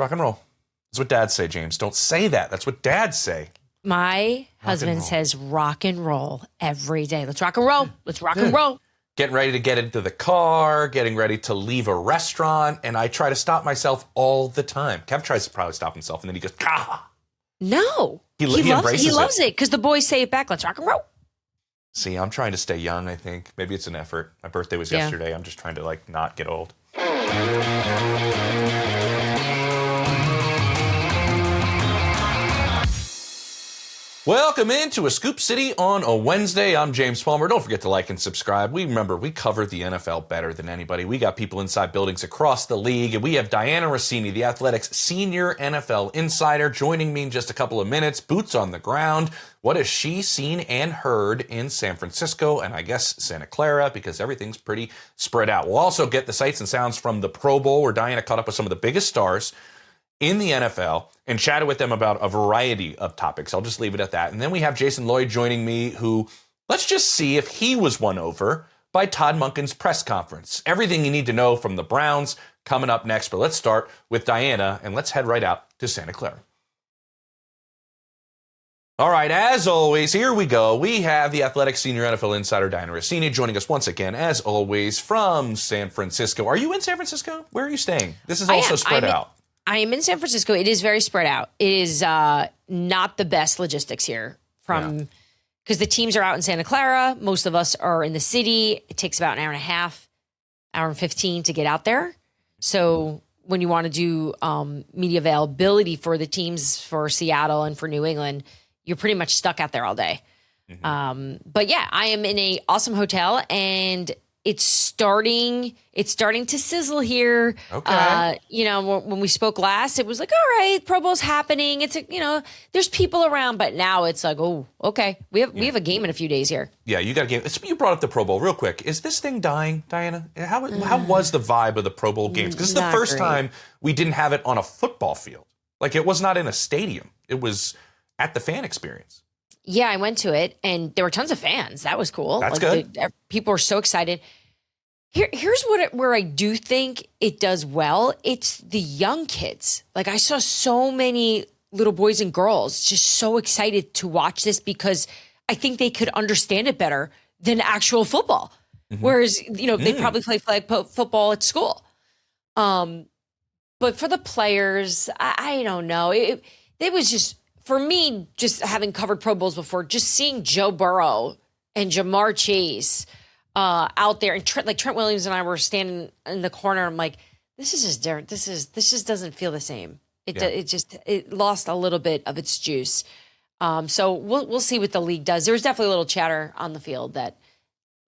rock and roll. That's what dads say, James. Don't say that. That's what dads say. My husband says rock and roll every day. Let's rock and roll. Let's rock and roll. Getting ready to get into the car, getting ready to leave a restaurant, and I try to stop myself all the time. Kev tries to probably stop himself, and then he goes, "Gah!" No. He loves it because the boys say it back. Let's rock and roll. See, I'm trying to stay young, I think. Maybe it's an effort. My birthday was yesterday. I'm just trying to, not get old. Welcome into a Scoop City on a Wednesday. I'm James Palmer. Don't forget to like and subscribe. We cover the NFL better than anybody. We got people inside buildings across the league, and we have Dianna Russini, the Athletic's senior NFL insider, joining me in just a couple of minutes. Boots on the ground. What has she seen and heard in San Francisco and I guess Santa Clara, because everything's pretty spread out. We'll also get the sights and sounds from the Pro Bowl, where Dianna caught up with some of the biggest stars in the NFL and chatted with them about a variety of topics. I'll just leave it at that. And then we have Jason Lloyd joining me, who, let's just see if he was won over by Todd Monken's press conference. Everything you need to know from the Browns coming up next. But let's start with Dianna, and let's head right out to Santa Clara. All right, as always, here we go. We have the Athletic senior NFL insider, Dianna Russini, joining us once again, as always, from San Francisco. Are you in San Francisco? Where are you staying? This is also spread out. I am in San Francisco. It is very spread out. It is not the best logistics here because the teams are out in Santa Clara. Most of us are in the city. It takes about an hour and a half, hour and 15 to get out there. So when you want to do media availability for the teams for Seattle and for New England, you're pretty much stuck out there all day. Mm-hmm. But yeah, I am in a awesome hotel, and it's starting to sizzle here. Okay. When we spoke last, it was like, all right, Pro Bowl's happening. It's there's people around, but now it's like, oh, okay, we have a game in a few days here. Yeah, you got a game. You brought up the Pro Bowl real quick. Is this thing dying, Dianna? How was the vibe of the Pro Bowl games? Because this is the first time we didn't have it on a football field. Like, it was not in a stadium. It was at the fan experience. Yeah, I went to it, and there were tons of fans. That was cool. That's good. People were so excited. Here's where I do think it does well. It's the young kids. Like, I saw so many little boys and girls just so excited to watch this because I think they could understand it better than actual football. Mm-hmm. Whereas, they probably play flag football at school. But for the players, I don't know. It was just, for me, just having covered Pro Bowls before, just seeing Joe Burrow and Jamar Chase out there, and Trent Williams and I were standing in the corner. I'm like, this is just different. This just doesn't feel the same. It lost a little bit of its juice. So we'll see what the league does. There was definitely a little chatter on the field that,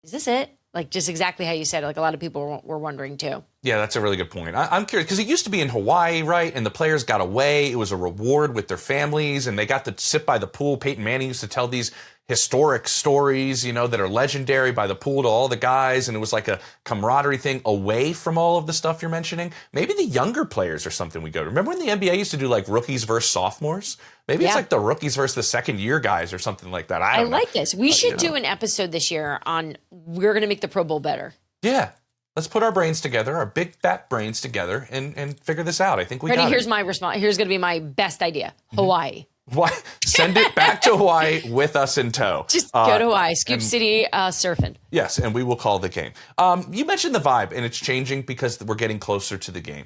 is this it? Like, just exactly how you said it. Like, a lot of people were wondering too. Yeah, that's a really good point. I'm curious, because it used to be in Hawaii, right? And the players got away. It was a reward with their families, and they got to sit by the pool. Peyton Manning used to tell these historic stories, that are legendary by the pool to all the guys, and it was like a camaraderie thing away from all of the stuff you're mentioning. Maybe the younger players are something we go to. Remember when the NBA used to do, like, rookies versus sophomores? Maybe it's like the rookies versus the second-year guys or something like that. I don't know. Like this. We should do an episode this year on we're going to make the Pro Bowl better. Yeah. Let's put our brains together, our big fat brains together, and figure this out. I think we got it. Here's my response. Here's going to be my best idea. Hawaii. Why? Send it back to Hawaii with us in tow. Just go to Hawaii. Scoop City surfing. Yes, and we will call the game. You mentioned the vibe, and it's changing because we're getting closer to the game.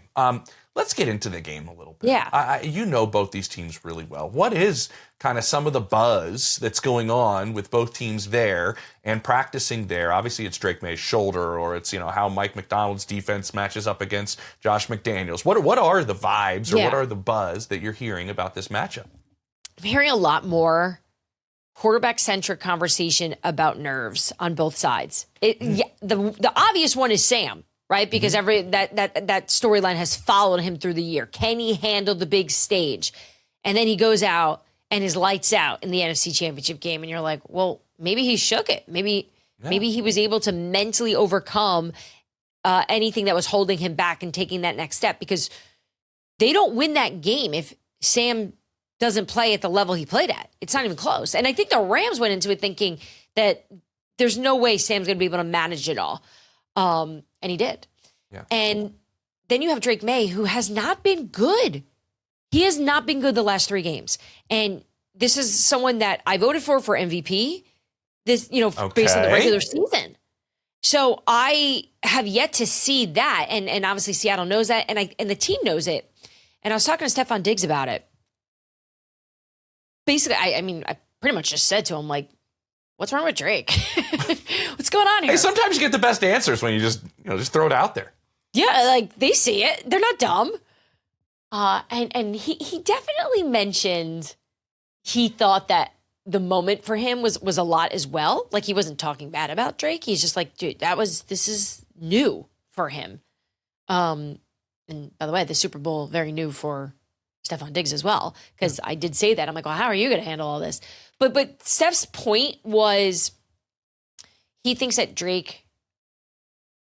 Let's get into the game a little bit. Yeah. You know both these teams really well. What is kind of some of the buzz that's going on with both teams there and practicing there? Obviously, it's Drake May's shoulder, or it's how Mike McDonald's defense matches up against Josh McDaniels. What are the vibes, or what are the buzz that you're hearing about this matchup? I'm hearing a lot more quarterback-centric conversation about nerves on both sides. The obvious one is Sam, right? Because that storyline has followed him through the year. Can he handle the big stage? And then he goes out and is lights out in the NFC Championship game, and you're like, well, maybe he shook it. Maybe he was able to mentally overcome anything that was holding him back and taking that next step, because they don't win that game if Sam doesn't play at the level he played at. It's not even close. And I think the Rams went into it thinking that there's no way Sam's going to be able to manage it all. And he did. Yeah. And then you have Drake May, who has not been good He has not been good the last 3 games. And this is someone that I voted for MVP, based on the regular season. So I have yet to see that. And obviously Seattle knows that, and the team knows it. And I was talking to Stephon Diggs about it. Basically, I pretty much just said to him, like, what's wrong with Drake? What's going on here? Hey, sometimes you get the best answers when you just throw it out there. Yeah, like, they see it. They're not dumb. And he definitely mentioned he thought that the moment for him was a lot as well. Like, he wasn't talking bad about Drake. He's just like, dude, this is new for him. And by the way, the Super Bowl, very new for Stephon Diggs as well, because I did say that. I'm like, well, how are you going to handle all this? But Steph's point was he thinks that Drake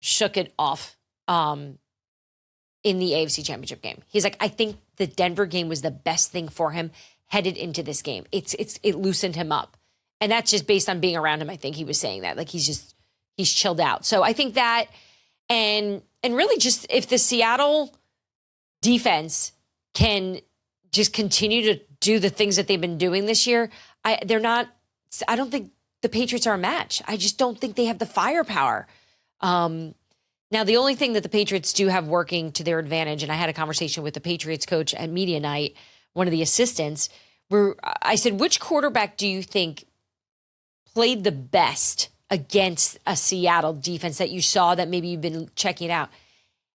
shook it off in the AFC Championship game. He's like, I think the Denver game was the best thing for him headed into this game. It loosened him up. And that's just based on being around him. I think he was saying that. Like, he's chilled out. So I think that, and really just if the Seattle defense can just continue to do the things that they've been doing this year, I don't think the Patriots are a match. I just don't think they have the firepower. Now, the only thing that the Patriots do have working to their advantage, and I had a conversation with the Patriots coach at media night, one of the assistants, where I said, which quarterback do you think played the best against a Seattle defense that you saw that maybe you've been checking it out?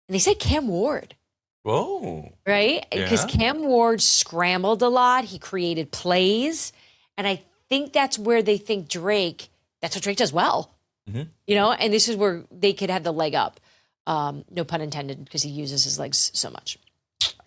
And they said Cam Ward. Whoa. Right? Because Cam Ward scrambled a lot. He created plays. And I think that's where they think that's what Drake does well. Mm-hmm. And this is where they could have the leg up. No pun intended, because he uses his legs so much.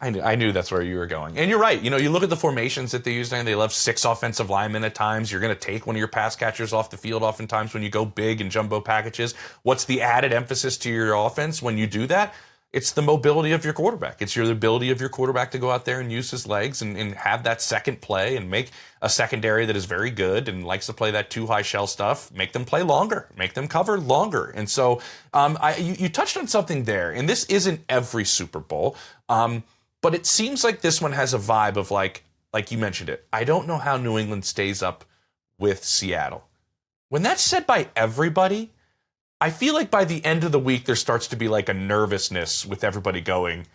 I knew that's where you were going. And you're right. You look at the formations that they use, and they love 6 offensive linemen at times. You're going to take one of your pass catchers off the field oftentimes when you go big in jumbo packages. What's the added emphasis to your offense when you do that? It's the mobility of your quarterback. It's the ability of your quarterback to go out there and use his legs and have that second play and make a secondary that is very good and likes to play that too high shell stuff. Make them play longer. Make them cover longer. And so you touched on something there, and this isn't every Super Bowl, but it seems like this one has a vibe of like you mentioned it. I don't know how New England stays up with Seattle. When that's said by everybody, I feel like by the end of the week, there starts to be like a nervousness with everybody going,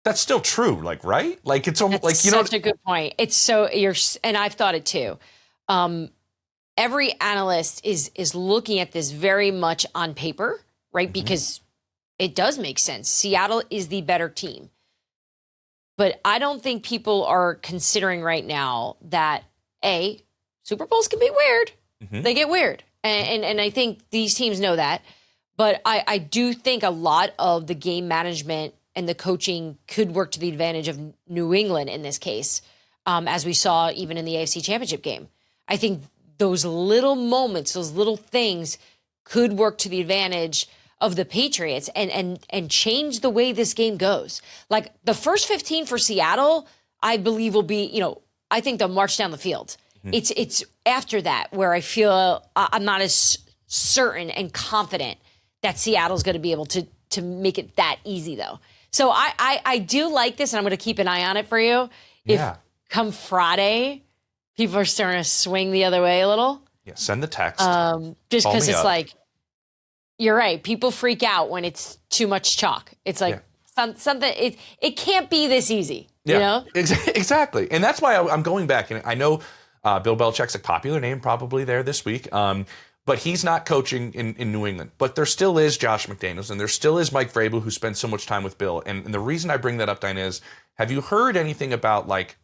that's still true, like, right? Like, it's almost like, such a good point. It's so, and I've thought it too. Every analyst is looking at this very much on paper, right? Mm-hmm. Because it does make sense. Seattle is the better team. But I don't think people are considering right now that, Super Bowls can be weird. Mm-hmm. They get weird. And I think these teams know that. But I do think a lot of the game management and the coaching could work to the advantage of New England in this case, as we saw even in the AFC Championship game. I think those little moments, those little things could work to the advantage of the Patriots and change the way this game goes. Like, the first 15 for Seattle, I believe will be, I think they'll march down the field. Mm-hmm. It's after that where I feel I'm not as certain and confident that Seattle's going to be able to make it that easy, though. So I do like this, and I'm going to keep an eye on it for you. If come Friday, people are starting to swing the other way a little. Yeah, send the text. Just because it's like, you're right. People freak out when it's too much chalk. It's like something. It can't be this easy. Yeah, exactly. And that's why I'm going back. And I know Bill Belichick's a popular name probably there this week. But he's not coaching in New England. But there still is Josh McDaniels, and there still is Mike Vrabel, who spends so much time with Bill. And the reason I bring that up, Dianna, is have you heard anything about, like,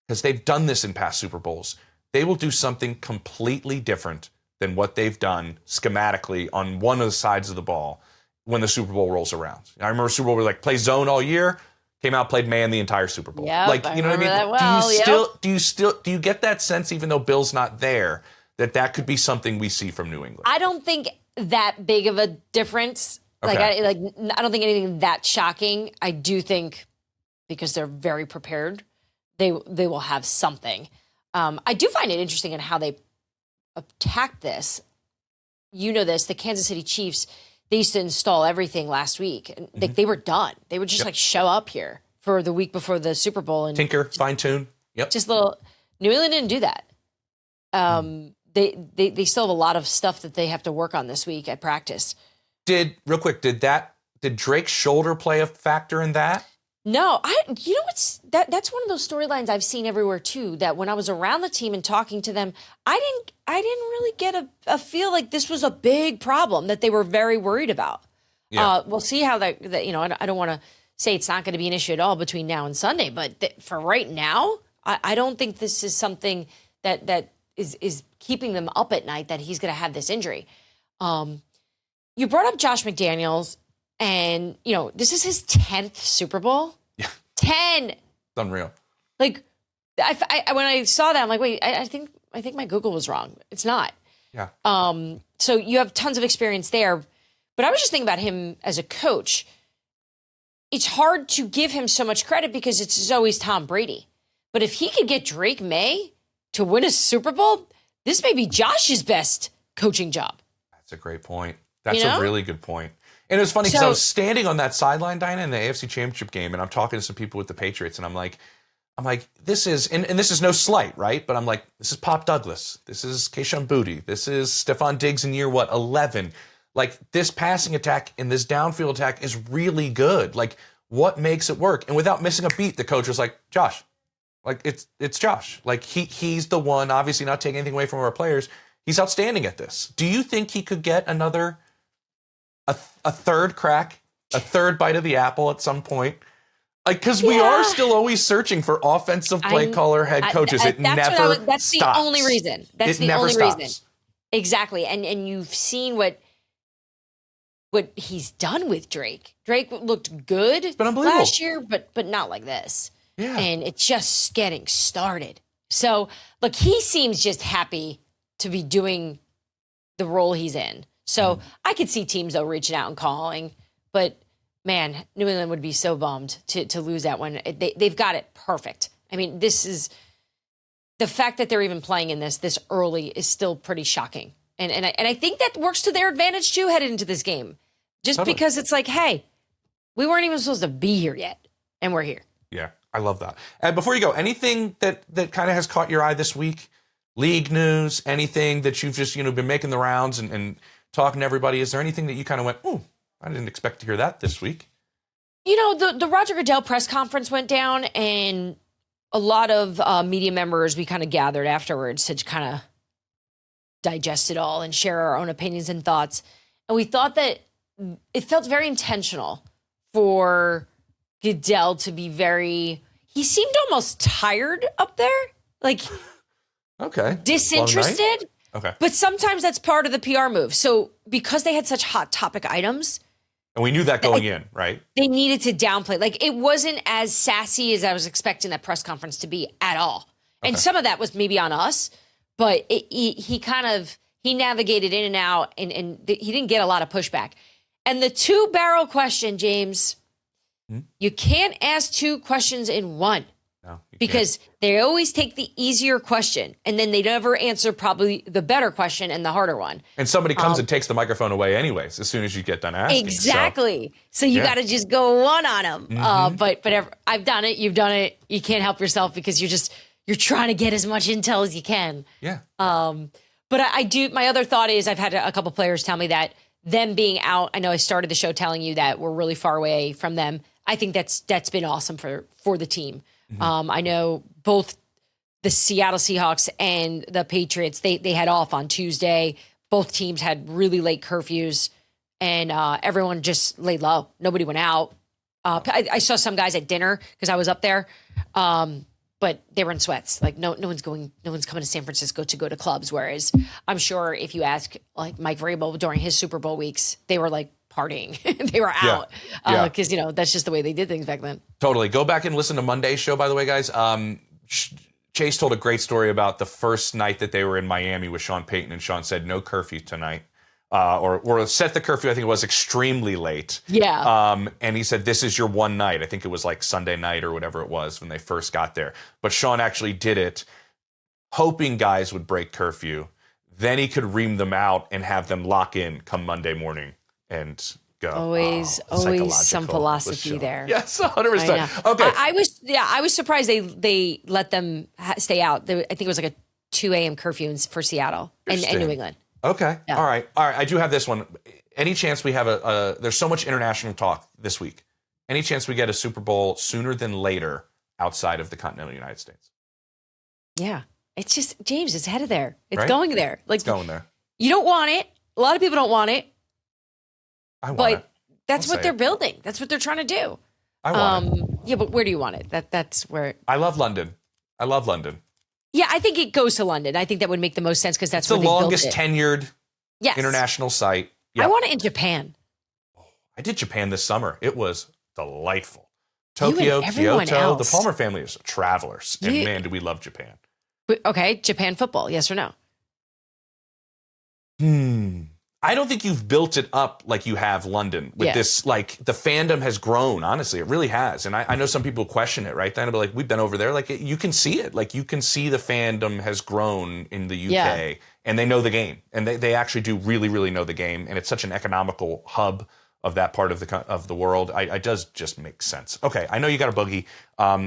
because they've done this in past Super Bowls, they will do something completely different than what they've done schematically on one of the sides of the ball when the Super Bowl rolls around. I remember Super Bowl where like play zone all year, came out, played man the entire Super Bowl. Yep, like, you know what I mean? That well. Do you get that sense, even though Bill's not there, that could be something we see from New England? I don't think that big of a difference. Okay. I don't think anything that shocking. I do think because they're very prepared, they will have something. I do find it interesting in how they attacked this. You know this, the Kansas City Chiefs, they used to install everything last week. And they were done. They would just show up here for the week before the Super Bowl. And tinker, fine tune. Yep. Just little. New England didn't do that. They still have a lot of stuff that they have to work on this week at practice. Did Drake's shoulder play a factor in that? No, you know what's that's one of those storylines I've seen everywhere too, that when I was around the team and talking to them, I didn't really get a feel like this was a big problem that they were very worried about. Yeah. We'll see how that I don't want to say it's not going to be an issue at all between now and Sunday, but for right now, I don't think this is something that is keeping them up at night, that he's going to have this injury. You brought up Josh McDaniels. And, this is his 10th Super Bowl. Yeah. 10. It's unreal. Like, when I saw that, I'm like, wait, I think my Google was wrong. It's not. Yeah. So you have tons of experience there. But I was just thinking about him as a coach. It's hard to give him so much credit because it's always Tom Brady. But if he could get Drake May to win a Super Bowl, this may be Josh's best coaching job. That's a great point. That's a really good point. And it was funny because I was standing on that sideline, Dianna, in the AFC Championship game, and I'm talking to some people with the Patriots, and I'm like, this is, and this is no slight, right? But I'm like, this is Pop Douglas. This is Kayshon Boutte. This is Stephon Diggs in year, 11? Like, this passing attack and this downfield attack is really good. Like, what makes it work? And without missing a beat, the coach was like, Josh. Like, it's Josh. Like, he's the one, obviously not taking anything away from our players. He's outstanding at this. Do you think he could get another... A third crack, a third bite of the apple at some point? Like, because we are still always searching for offensive play caller, head coaches. It never stops. That's the only reason. That's the only reason. Exactly. And you've seen what he's done with Drake. Drake looked good last year, but not like this. Yeah. And it's just getting started. So, look, he seems just happy to be doing the role he's in. So I could see teams, though, reaching out and calling. But, man, New England would be so bummed to lose that one. They've got it perfect. I mean, this is – the fact that they're even playing in this early is still pretty shocking. And I think that works to their advantage, too, headed into this game. Just because it's like, hey, we weren't even supposed to be here yet, and we're here. Yeah, I love that. And before you go, anything that kind of has caught your eye this week? League news, anything that you've just, been making the rounds and talking to everybody? Is there anything that you kind of went, oh, I didn't expect to hear that this week? The Roger Goodell press conference went down, and a lot of media members, we kind of gathered afterwards to kind of digest it all and share our own opinions and thoughts. And we thought that it felt very intentional for Goodell to be he seemed almost tired up there. Like, okay, disinterested. Okay. But sometimes that's part of the PR move. So because they had such hot topic items. And we knew that going in, right? They needed to downplay. Like, it wasn't as sassy as I was expecting that press conference to be at all. And some of that was maybe on us, but he navigated in and out, and he didn't get a lot of pushback. And the two-barrel question, James, you can't ask two questions in one. No, because they always take the easier question, and then they never answer probably the better question and the harder one. And somebody comes and takes the microphone away anyways as soon as you get done asking. Exactly. So you got to just go one on them. But I've done it. You've done it. You can't help yourself because you're trying to get as much intel as you can. Yeah. But I do. My other thought is I've had a couple players tell me that them being out. I know I started the show telling you that we're really far away from them. I think that's been awesome for the team. I know both the Seattle Seahawks and the Patriots, they had off on Tuesday. Both teams had really late curfews, and everyone just laid low. Nobody went out. I saw some guys at dinner because I was up there, but they were in sweats. Like no one's coming to San Francisco to go to clubs. Whereas I'm sure if you ask like Mike Vrabel during his Super Bowl weeks, they were like partying. They were out because that's just the way they did things back then. Totally. Go back and listen to Monday's show, by the way, guys. Chase told a great story about the first night that they were in Miami with Sean Payton, and Sean said no curfew tonight. Or set the curfew, I think it was extremely late. Yeah. And he said, this is your one night. I think it was like Sunday night or whatever it was when they first got there. But Sean actually did it hoping guys would break curfew. Then he could ream them out and have them lock in come Monday morning and go. Always some philosophy there. Yes, 100%. Okay. I was surprised they let them stay out. I think it was like a 2 a.m. curfew for Seattle and New England. Okay. Yeah. All right. I do have this one. Any chance we have there's so much international talk this week. Any chance we get a Super Bowl sooner than later outside of the continental United States? Yeah. It's just, James, it's headed there. It's right? going there. Like, it's going there. You don't want it. A lot of people don't want it. I want but it. That's what they're building. That's what they're trying to do. I want it. Yeah, but where do you want it? That's where. I love London. Yeah, I think it goes to London. I think that would make the most sense because that's it's where the they longest built it. tenured international site. Yep. I want it in Japan. I did Japan this summer. It was delightful. Tokyo, Kyoto, else. The Palmer family is travelers. And man, do we love Japan. Okay, Japan football, yes or no? I don't think you've built it up like you have London with this. Like the fandom has grown. Honestly, it really has. And I know some people question it, right? Then, but like we've been over there. Like you can see it. Like you can see the fandom has grown in the UK, and they know the game, and they actually do really, really know the game. And it's such an economical hub of that part of the world. It does just make sense. Okay, I know you got a boogie.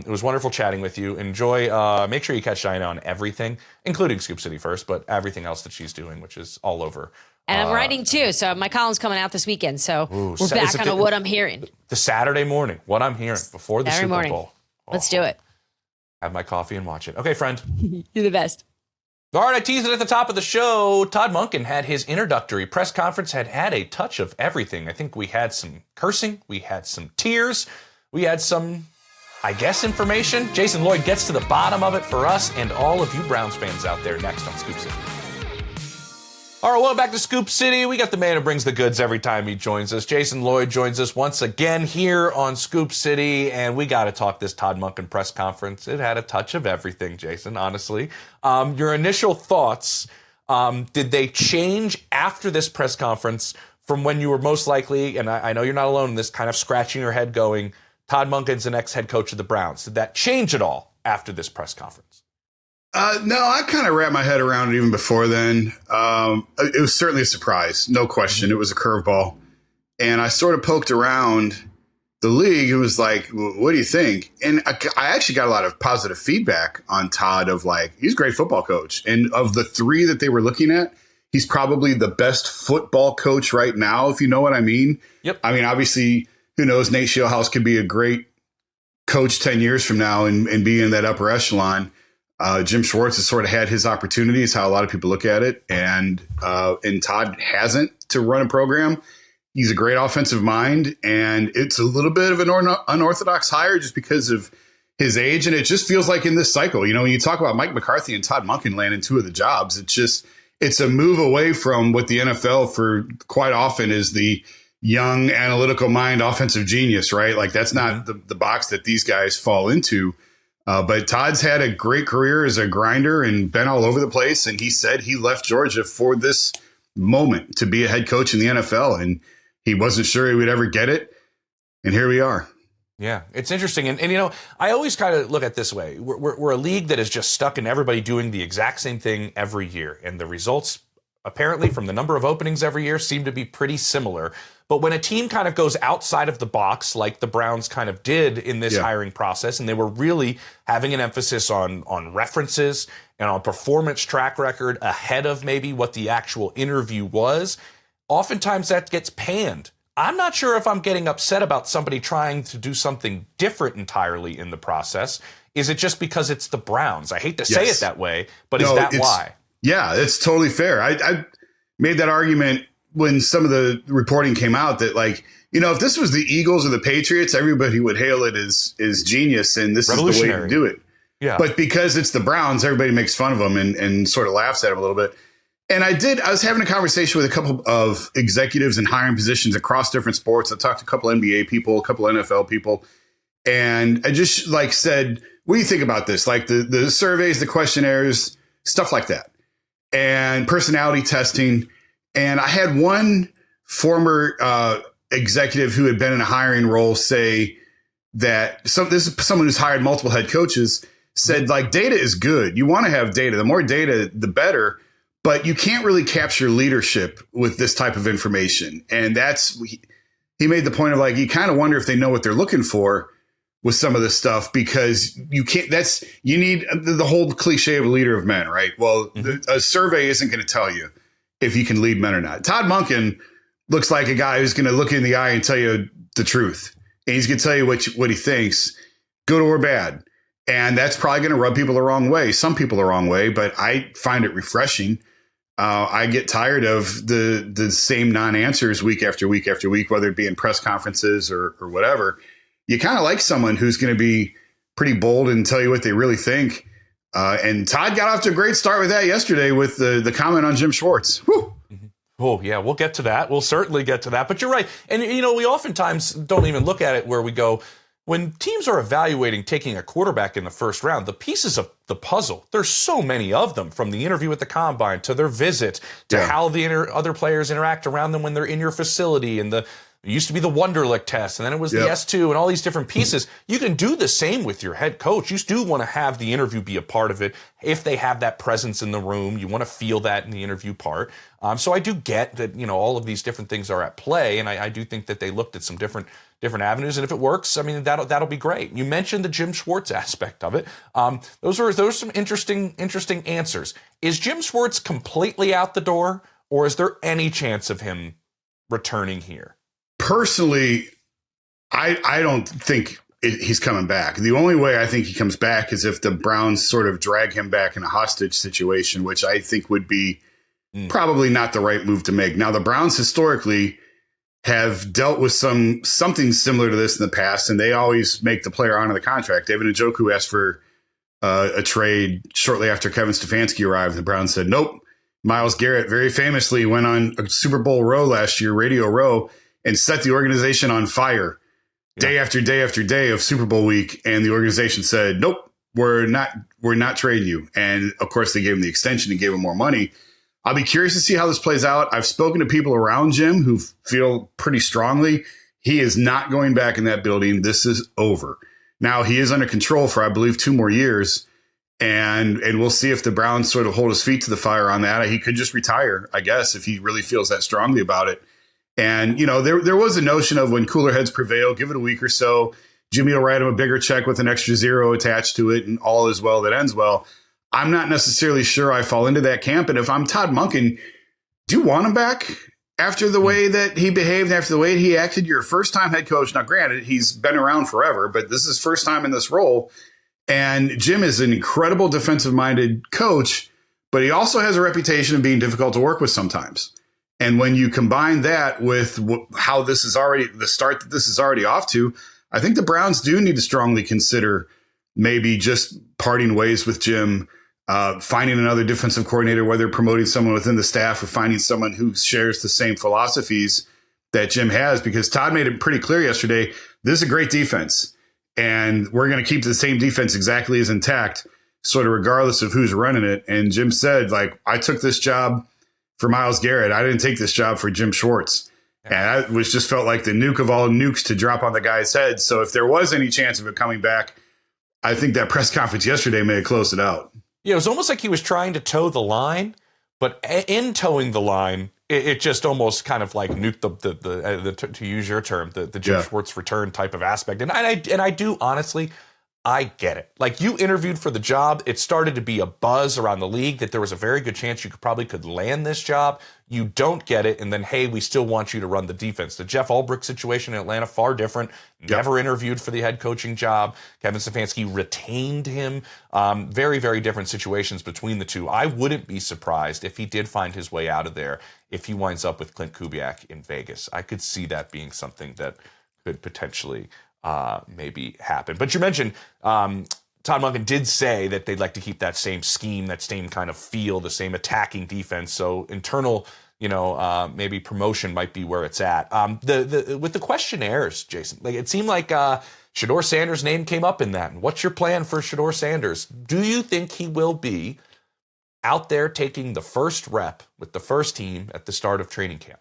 It was wonderful chatting with you. Enjoy. Make sure you catch Dianna on everything, including Scoop City First, but everything else that she's doing, which is all over. And I'm writing too, so my column's coming out this weekend. So we're back on what I'm hearing. The Saturday morning, what I'm hearing before the Super Bowl. Let's do it. Have my coffee and watch it. Okay, friend. You're the best. All right, I teased it at the top of the show. Todd Monken had his introductory press conference, had a touch of everything. I think we had some cursing. We had some tears. We had some, I guess, information. Jason Lloyd gets to the bottom of it for us and all of you Browns fans out there next on Scoop City. All right, welcome back to Scoop City. We got the man who brings the goods every time he joins us. Jason Lloyd joins us once again here on Scoop City, and we got to talk this Todd Monken press conference. It had a touch of everything, Jason, honestly. Your initial thoughts, did they change after this press conference from when you were most likely, and I know you're not alone in this, kind of scratching your head going, Todd Monken's the next head coach of the Browns. Did that change at all after this press conference? No, I kind of wrapped my head around it even before then. It was certainly a surprise, no question. It was a curveball. And I sort of poked around the league and was like, what do you think? And I actually got a lot of positive feedback on Todd of like, he's a great football coach. And of the three that they were looking at, he's probably the best football coach right now, if you know what I mean. Yep. I mean, obviously, who knows, Nate Scheelhaase could be a great coach 10 years from now and be in that upper echelon. Jim Schwartz has sort of had his opportunities, how a lot of people look at it. And Todd hasn't to run a program. He's a great offensive mind, and it's a little bit of an unorthodox hire just because of his age. And it just feels like in this cycle, you know, when you talk about Mike McCarthy and Todd Monken landing two of the jobs, it's a move away from what the NFL for quite often is the young analytical mind offensive genius, right? Like that's not the box that these guys fall into. But Todd's had a great career as a grinder and been all over the place. And he said he left Georgia for this moment to be a head coach in the NFL. And he wasn't sure he would ever get it. And here we are. Yeah, it's interesting. And you know, I always kind of look at it this way. We're a league that is just stuck in everybody doing the exact same thing every year. And the results, apparently, from the number of openings every year seem to be pretty similar. But when a team kind of goes outside of the box, like the Browns kind of did in this hiring process, and they were really having an emphasis on references and on performance track record ahead of maybe what the actual interview was, oftentimes that gets panned. I'm not sure if I'm getting upset about somebody trying to do something different entirely in the process. Is it just because it's the Browns? I hate to say it that way, but is that why? Yeah, it's totally fair. I made that argument when some of the reporting came out that, like, you know, if this was the Eagles or the Patriots, everybody would hail it as genius and this is the way to do it. Yeah. But because it's the Browns, everybody makes fun of them and sort of laughs at them a little bit. And I was having a conversation with a couple of executives in hiring positions across different sports. I talked to a couple NBA people, a couple NFL people, and I just like said, what do you think about this? Like the surveys, the questionnaires, stuff like that, and personality testing. And I had one former executive who had been in a hiring role say that this is someone who's hired multiple head coaches, said like data is good. You want to have data. The more data, the better. But you can't really capture leadership with this type of information. And he made the point of like, you kind of wonder if they know what they're looking for with some of this stuff, because you can't, you need the whole cliche of a leader of men, right? Well, a survey isn't going to tell you if you can lead men or not. Todd Monken looks like a guy who's going to look in the eye and tell you the truth. And he's going to tell you what he thinks, good or bad. And that's probably going to rub people the wrong way. Some people the wrong way, but I find it refreshing. I get tired of the same non-answers week after week after week, whether it be in press conferences or whatever. You kind of like someone who's going to be pretty bold and tell you what they really think. And Todd got off to a great start with that yesterday with the comment on Jim Schwartz. Whew. Oh, yeah, we'll get to that. We'll certainly get to that. But you're right. And, we oftentimes don't even look at it where we go, when teams are evaluating taking a quarterback in the first round, the pieces of the puzzle, there's so many of them, from the interview at the combine to their visit to how the other players interact around them when they're in your facility, and it used to be the Wonderlic test, and then it was the S2 and all these different pieces. You can do the same with your head coach. You do want to have the interview be a part of it. If they have that presence in the room, you want to feel that in the interview part. So I do get that, all of these different things are at play, and I do think that they looked at some different avenues, and if it works, I mean, that'll be great. You mentioned the Jim Schwartz aspect of it. Those are some interesting answers. Is Jim Schwartz completely out the door, or is there any chance of him returning here? Personally, I don't think he's coming back. The only way I think he comes back is if the Browns sort of drag him back in a hostage situation, which I think would be probably not the right move to make. Now, the Browns historically have dealt with something similar to this in the past, and they always make the player honor the contract. David Njoku asked for a trade shortly after Kevin Stefanski arrived. The Browns said, nope. Myles Garrett very famously went on a Super Bowl row last year, Radio Row, and set the organization on fire day after day after day of Super Bowl week. And the organization said, nope, we're not trading you. And of course they gave him the extension and gave him more money. I'll be curious to see how this plays out. I've spoken to people around Jim who feel pretty strongly he is not going back in that building. This is over. Now he is under control for, I believe, 2 more years. And we'll see if the Browns sort of hold his feet to the fire on that. He could just retire, I guess, if he really feels that strongly about it. And, there was a notion of when cooler heads prevail, give it a week or so, Jimmy will write him a bigger check with an extra zero attached to it, and all is well that ends well. I'm not necessarily sure I fall into that camp. And if I'm Todd Monken, do you want him back after the way that he behaved, after the way he acted? You're a first-time head coach. Now, granted, he's been around forever, but this is his first time in this role. And Jim is an incredible defensive-minded coach, but he also has a reputation of being difficult to work with sometimes. And when you combine that with how this is already the start that this is already off to, I think the Browns do need to strongly consider maybe just parting ways with Jim, finding another defensive coordinator, whether promoting someone within the staff or finding someone who shares the same philosophies that Jim has, because Todd made it pretty clear yesterday, this is a great defense and we're going to keep the same defense exactly as intact, sort of regardless of who's running it. And Jim said, like, I took this job for Myles Garrett. I didn't take this job for Jim Schwartz. And that was just felt like the nuke of all nukes to drop on the guy's head. So if there was any chance of it coming back, I think that press conference yesterday may have closed it out. Yeah, it was almost like he was trying to toe the line, but in towing the line, it just almost kind of like nuked the to use your term, the Jim Schwartz return type of aspect. And I do honestly, I get it. Like, you interviewed for the job. It started to be a buzz around the league that there was a very good chance you could land this job. You don't get it. And then, hey, we still want you to run the defense. The Jeff Ulbrich situation in Atlanta, far different. Never interviewed for the head coaching job. Kevin Stefanski retained him. Very, very different situations between the two. I wouldn't be surprised if he did find his way out of there, if he winds up with Clint Kubiak in Vegas. I could see that being something that could potentially maybe happen. But you mentioned Todd Monken did say that they'd like to keep that same scheme, that same kind of feel, the same attacking defense. So internal, maybe promotion might be where it's at. With the questionnaires, Jason, like, it seemed like Shedeur Sanders' name came up in that. And what's your plan for Shedeur Sanders? Do you think he will be out there taking the first rep with the first team at the start of training camp?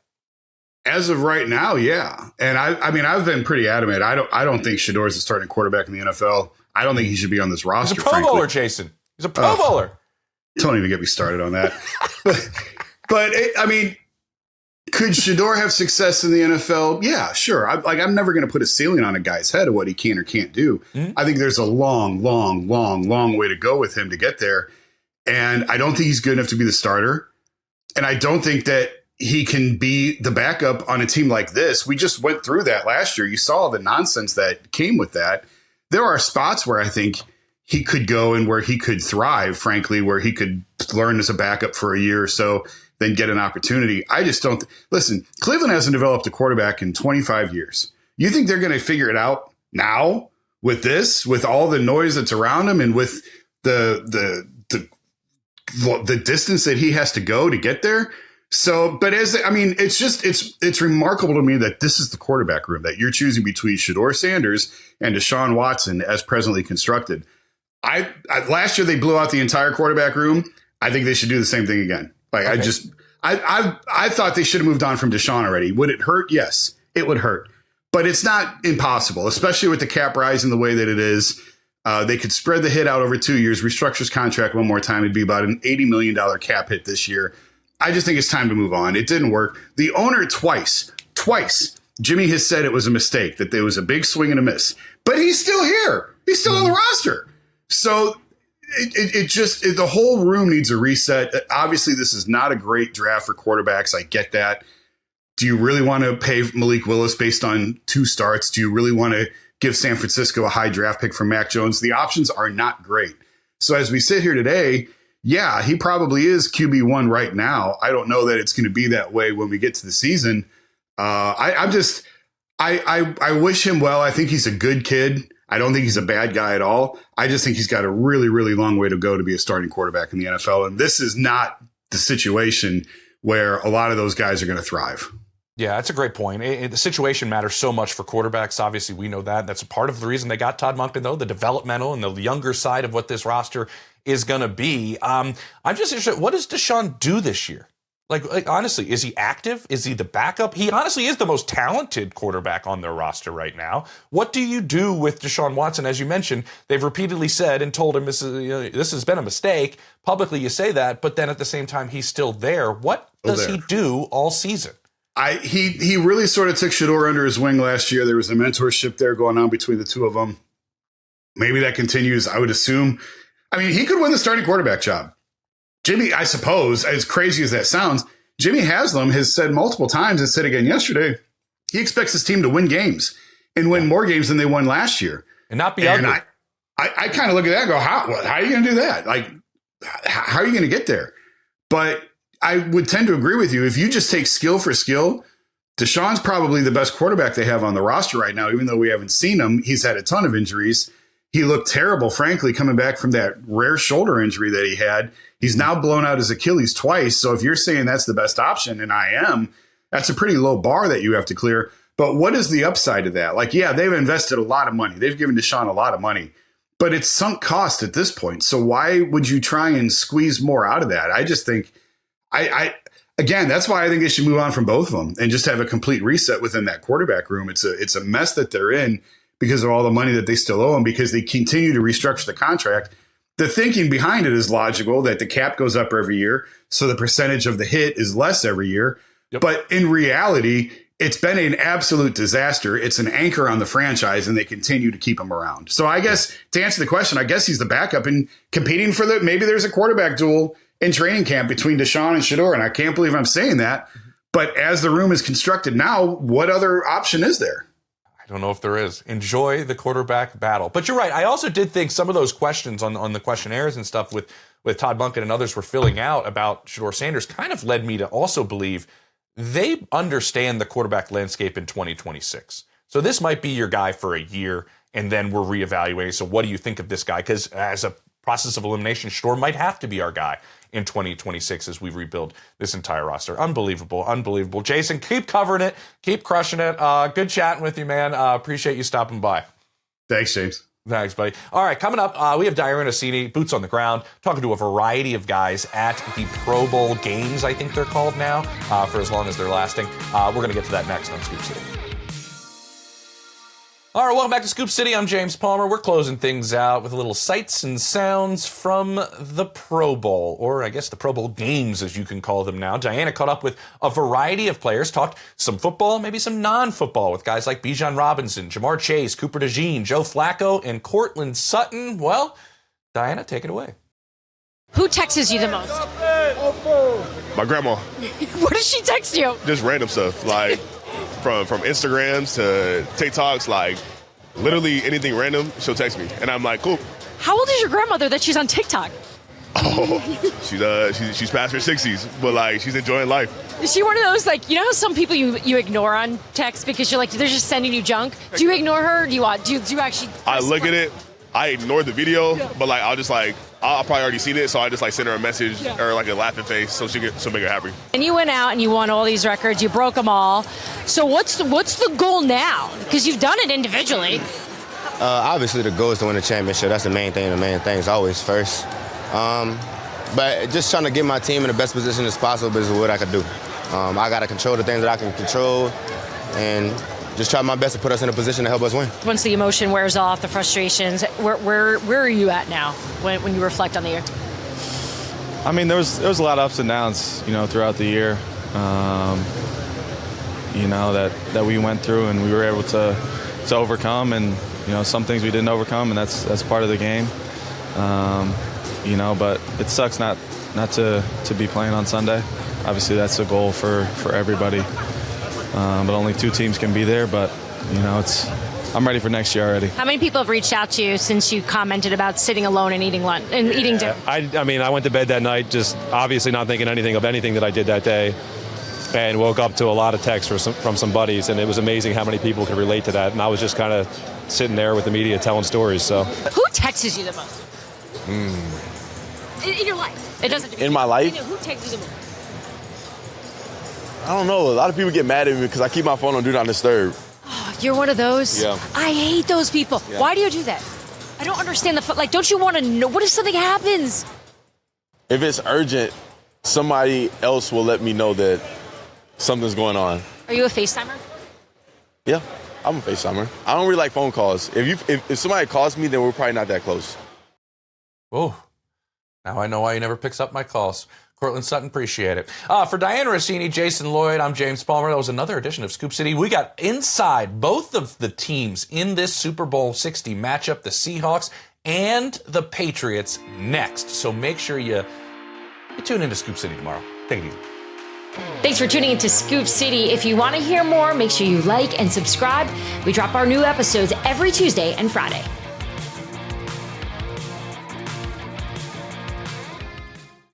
As of right now, yeah. And I mean, I've been pretty adamant. I don't think Shedeur is a starting quarterback in the NFL. I don't think he should be on this roster. He's a Pro Bowler, Jason. He's a Pro Bowler. Don't even get me started on that. but Could Shedeur have success in the NFL? Yeah, sure. I'm never going to put a ceiling on a guy's head of what he can or can't do. I think there's a long way to go with him to get there. And I don't think he's good enough to be the starter. And I don't think that he can be the backup on a team like this. We just went through that last year. You saw the nonsense that came with that. There are spots where I think he could go and where he could thrive, frankly, where he could learn as a backup for a year or so, then get an opportunity. I just don't. Listen, Cleveland hasn't developed a quarterback in 25 years. You think they're going to figure it out now with this, with all the noise that's around him and with the distance that he has to go to get there? So, but it's remarkable to me that this is the quarterback room that you're choosing between Shedeur Sanders and Deshaun Watson as presently constructed. Last year they blew out the entire quarterback room. I think they should do the same thing again. Like, okay. I thought they should have moved on from Deshaun already. Would it hurt? Yes, it would hurt, but it's not impossible, especially with the cap rising the way that it is. They could spread the hit out over 2 years, restructure his contract one more time. It'd be about an $80 million cap hit this year. I just think it's time to move on. It didn't work. The owner twice, Jimmy has said it was a mistake, that there was a big swing and a miss, but he's still here. He's still on the roster. So the whole room needs a reset. Obviously, this is not a great draft for quarterbacks. I get that. Do you really want to pay Malik Willis based on 2 starts? Do you really want to give San Francisco a high draft pick for Mac Jones? The options are not great. So as we sit here today, yeah, he probably is QB1 right now. I don't know that it's going to be that way when we get to the season. I wish him well. I think he's a good kid. I don't think he's a bad guy at all. I just think he's got a really, really long way to go to be a starting quarterback in the NFL. And this is not the situation where a lot of those guys are going to thrive. Yeah, that's a great point. The situation matters so much for quarterbacks. Obviously, we know that. That's a part of the reason they got Todd Monken, though, the developmental and the younger side of what this roster is going to be. I'm just interested, what does Deshaun do this year? Like, honestly, is he active? Is he the backup? He honestly is the most talented quarterback on their roster right now. What do you do with Deshaun Watson? As you mentioned, they've repeatedly said and told him this has been a mistake. Publicly, you say that, but then at the same time, he's still there. What does he do all season? He really sort of took Shedeur under his wing last year. There was a mentorship there going on between the two of them. Maybe that continues, I would assume. I mean, he could win the starting quarterback job. Jimmy, I suppose, as crazy as that sounds, Jimmy Haslam has said multiple times and said again yesterday, he expects his team to win games and win more games than they won last year. And not be ugly. I kind of look at that and go, how are you going to do that? Like, how are you going to get there? But I would tend to agree with you. If you just take skill for skill, Deshaun's probably the best quarterback they have on the roster right now, even though we haven't seen him. He's had a ton of injuries. He looked terrible, frankly, coming back from that rare shoulder injury that he had. He's now blown out his Achilles twice. So if you're saying that's the best option, and I am, that's a pretty low bar that you have to clear. But what is the upside of that? Like, yeah, they've invested a lot of money. They've given Deshaun a lot of money, but it's sunk cost at this point. So why would you try and squeeze more out of that? I just think again, that's why I think they should move on from both of them and just have a complete reset within that quarterback room. It's a mess that they're in because of all the money that they still owe them, because they continue to restructure the contract. The thinking behind it is logical, that the cap goes up every year, so the percentage of the hit is less every year. Yep. But in reality, it's been an absolute disaster. It's an anchor on the franchise, and they continue to keep him around. So I guess to answer the question, I guess he's the backup and competing for maybe there's a quarterback duel in training camp between Deshaun and Shedeur. And I can't believe I'm saying that. But as the room is constructed now, what other option is there? I don't know if there is. Enjoy the quarterback battle. But you're right. I also did think some of those questions on the questionnaires and stuff with Todd Monken and others were filling out about Shedeur Sanders kind of led me to also believe they understand the quarterback landscape in 2026. So this might be your guy for a year, and then we're reevaluating. So what do you think of this guy? Because as a process of elimination, Shedeur might have to be our guy in 2026 as we rebuild this entire roster. Unbelievable. Jason, keep covering it. Keep crushing it. Good chatting with you, man. Appreciate you stopping by. Thanks, James. Thanks, buddy. All right, coming up, we have Dianna Russini, boots on the ground, talking to a variety of guys at the Pro Bowl games, I think they're called now, for as long as they're lasting. We're going to get to that next on Scoop City. All right, welcome back to Scoop City. I'm James Palmer. We're closing things out with a little sights and sounds from the Pro Bowl, or I guess the Pro Bowl games, as you can call them now. Dianna caught up with a variety of players, talked some football, maybe some non-football, with guys like Bijan Robinson, Jamar Chase, Cooper DeJean, Joe Flacco, and Cortland Sutton. Well, Dianna, take it away. Who texts you the most? My grandma. What does she text you? Just random stuff, like from Instagrams to TikToks, like literally anything random, she'll text me, and I'm like, cool. How old is your grandmother that she's on TikTok? Oh, she's past her 60s, but like she's enjoying life. Is she one of those, like, you know how some people you ignore on text because you're like, they're just sending you junk? Do you ignore her? Or do you actually? I look at it, I ignore the video, but like I'll probably already seen it, so I just like send her a message or like a laughing face so she'll make her happy. And you went out and you won all these records, you broke them all. So what's the goal now? Because you've done it individually. Obviously, the goal is to win the championship. That's the main thing. The main thing is always first. But just trying to get my team in the best position as possible is what I can do. I got to control the things that I can control and just try my best to put us in a position to help us win. Once the emotion wears off, the frustrations, where are you at now when you reflect on the year? I mean, there was a lot of ups and downs, throughout the year, that we went through and we were able to overcome, and some things we didn't overcome, and that's part of the game. But it sucks not to be playing on Sunday. Obviously, that's the goal for everybody. But only 2 teams can be there. But I'm ready for next year already. How many people have reached out to you since you commented about sitting alone and eating lunch and eating dinner? I went to bed that night just obviously not thinking anything of anything that I did that day, and woke up to a lot of texts from some buddies, and it was amazing how many people could relate to that. And I was just kind of sitting there with the media telling stories. So who texts you the most? In your life? It doesn't. In my life? Who texts you the most? I don't know. A lot of people get mad at me because I keep my phone on Do Not Disturb. Oh, you're one of those? Yeah. I hate those people. Yeah. Why do you do that? I don't understand don't you want to know? What if something happens? If it's urgent, somebody else will let me know that something's going on. Are you a FaceTimer? Yeah, I'm a FaceTimer. I don't really like phone calls. If somebody calls me, then we're probably not that close. Oh, now I know why he never picks up my calls. Cortland Sutton, appreciate it. For Dianna Russini, Jason Lloyd, I'm James Palmer. That was another edition of Scoop City. We got inside both of the teams in this Super Bowl 60 matchup, the Seahawks and the Patriots, next. So make sure you tune into Scoop City tomorrow. Take it easy. Thanks for tuning into Scoop City. If you want to hear more, make sure you like and subscribe. We drop our new episodes every Tuesday and Friday.